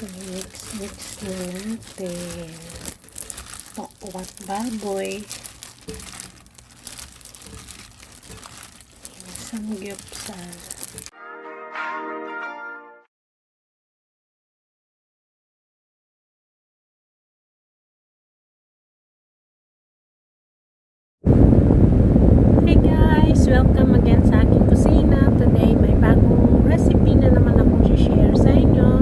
Mix na natin. Tofu at baboy. Samgyupsal. Hey guys! Welcome again sa aking kusina. Today may bagong recipe na naman akong share sa inyo.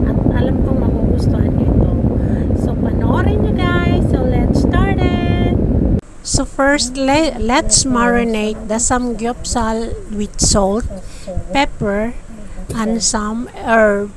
At alam kong magugustuhan nyo ito. So panoorin nyo guys! So let's start it! So first, let's marinate the samgyupsal with salt, pepper, and some herb.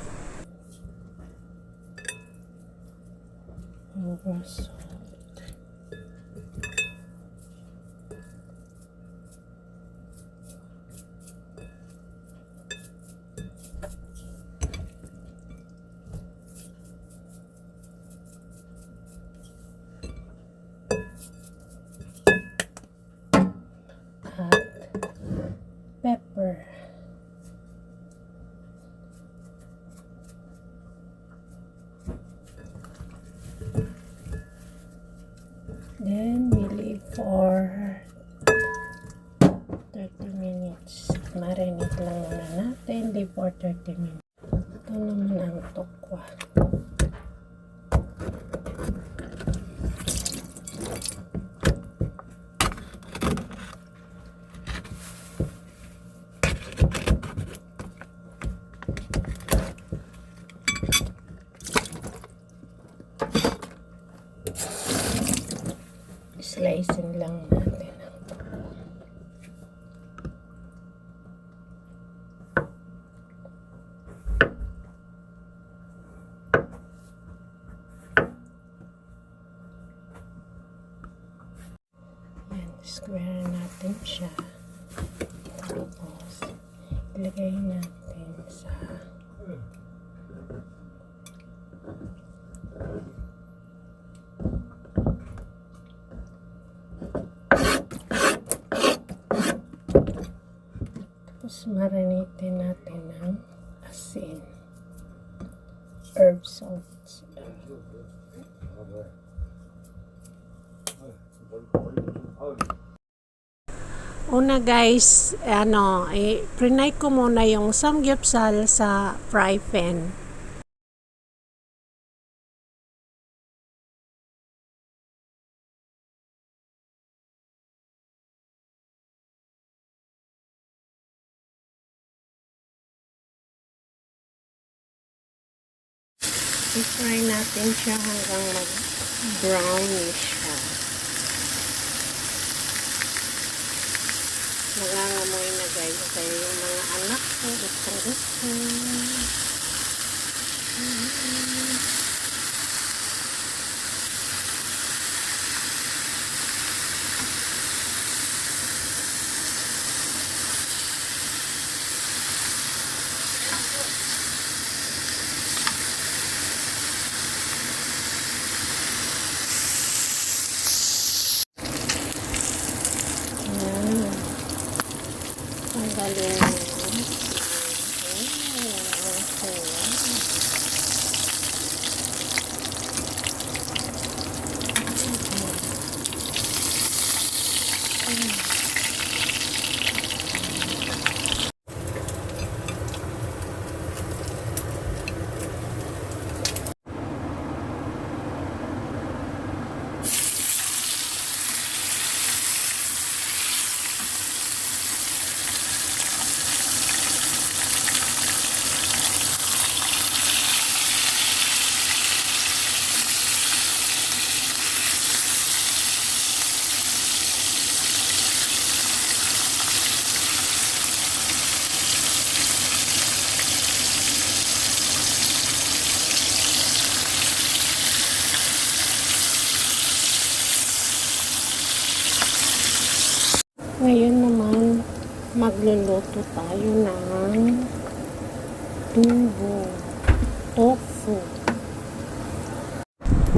Pepper. Then we leave for 30 minutes. Marinate lang muna natin. Leave for 30 minutes. Ito naman ang tokwa. Slicing lang natin ang tokwa. Yan, square natin siya. Tapos, ilagay natin sa marinate natin ng asin, herb salts. Una guys, pre-night ko muna yung samgyupsal sa fry pan. I-fry natin siya hanggang mag-brownish siya. Nangangamoy na guys. Kaya yung mga anak ko, gustong-gusto. Ngayon naman, magluluto tayo ng tofu.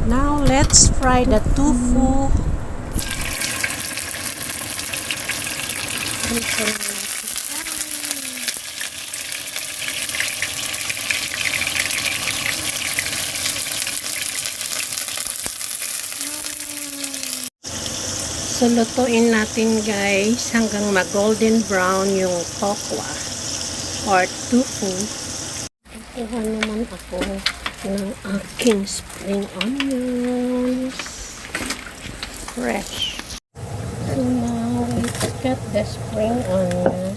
Now, let's fry the tofu. So, lutuin natin guys hanggang mag-golden brown yung tokwa or tofu. Kuha naman ako ng aking spring onions. Fresh. So, now we cut the spring onion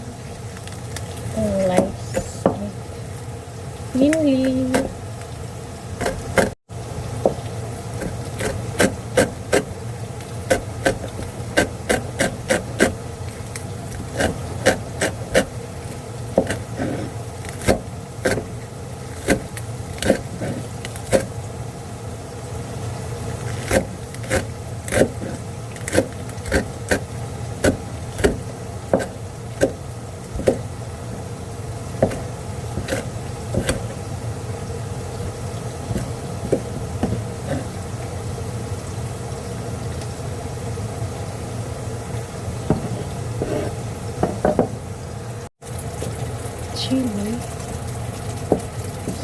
and slice it thinly. Chili,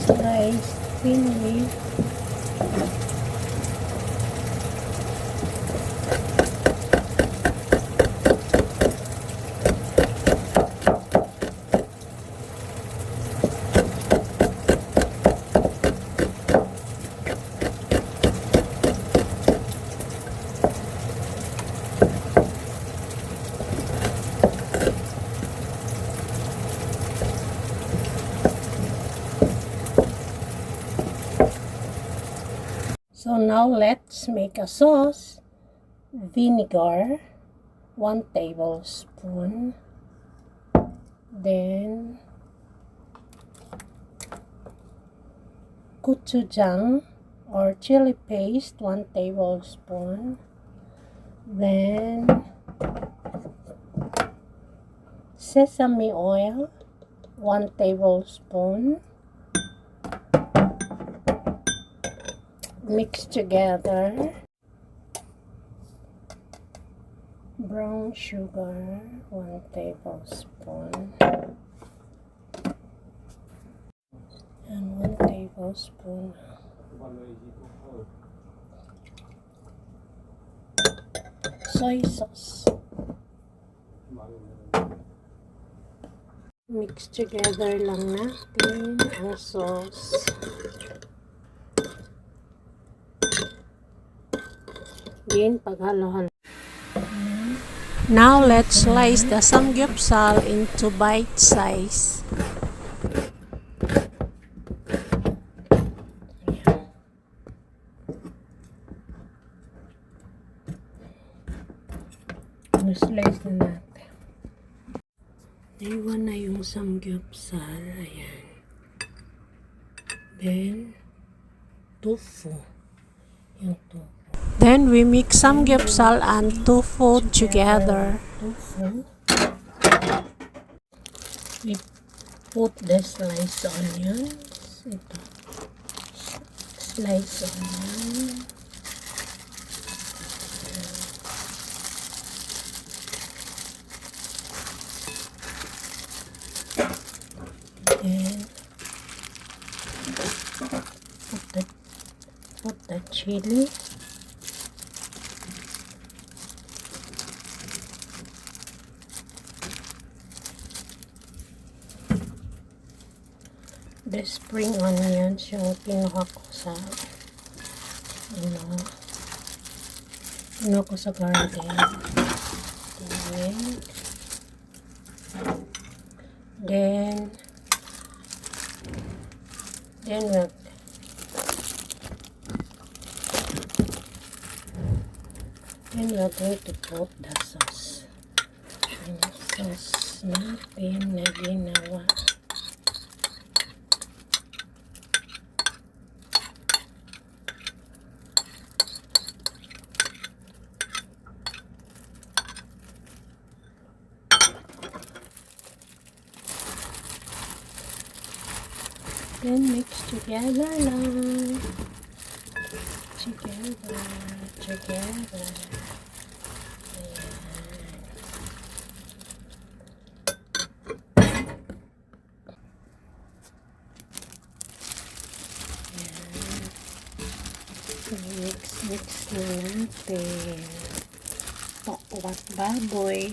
slice thinly. So now let's make a sauce. Vinegar, 1 tablespoon. Then gochujang or chili paste, 1 tablespoon. Then sesame oil, 1 tablespoon. Mix together. Brown sugar, 1 tablespoon. And 1 tablespoon soy sauce. Mix together lang natin ang sauce. Then, paghalo-halo. Now, let's slice the samgyupsal into bite size. Slice na natin. Naiwan na yung samgyupsal. Ayan. Then, tofu. Yung tofu. Then we mix samgyupsal and tofu together. Tofu. We put the sliced onions. Ito. Sliced onion. And put the chili. The spring onions yung kinuha ko sa ko sa garden. Then we're going to put the sauce. Yung sauce natin na ginawa. Then mix together lang. Together. Ayan. Mix na natin. tokwat baboy.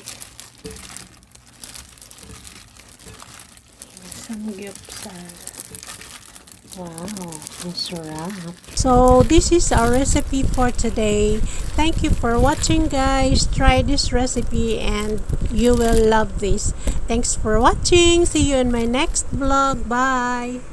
Samgyupsal. Wow, ang sarap. So, this is our recipe for today. Thank you for watching, guys. Try this recipe and you will love this. Thanks for watching. See you in my next vlog. Bye!